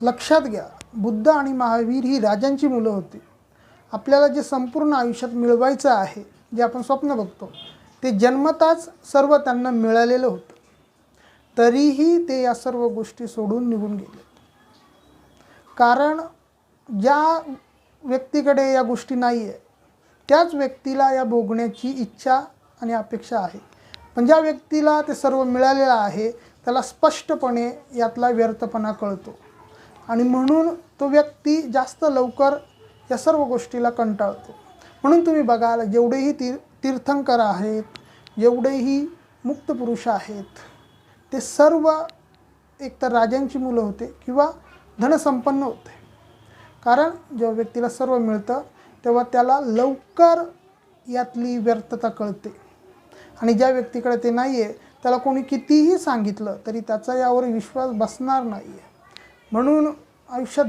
लक्षात घ्या, बुद्ध आणि महावीर ही राजांची मुलं होती. आपल्याला जे संपूर्ण आयुष्यात मिळवायचं आहे, जे आपण स्वप्न बघतो, ते जन्मताच सर्व त्यांना मिळालेलं होतं. तरीही ते या सर्व गोष्टी सोडून निघून गेले. कारण ज्या व्यक्तीकडे या गोष्टी नाही आहे, त्याच व्यक्तीला या भोगण्याची इच्छा आणि अपेक्षा आहे. पण ज्या व्यक्तीला ते सर्व मिळालेलं आहे, त्याला स्पष्टपणे यातला व्यर्थपणा कळतो आणि म्हणून तो व्यक्ती जास्त लवकर या सर्व गोष्टीला कंटाळतो. म्हणून तुम्ही बघाल, जेवढेही तीर्थंकर आहेत, जेवढेही मुक्त पुरुष आहेत, ते सर्व एकतर राजांची मुलं होते किंवा धनसंपन्न होते. कारण जेव्हा व्यक्तीला सर्व मिळतं तेव्हा त्याला लवकर यातली व्यर्थता कळते आणि ज्या व्यक्तीकडे ते नाही आहे, त्याला कोणी कितीही सांगितलं तरी त्याचा यावर विश्वास बसणार नाही आहे. म्हणून आयुष्यात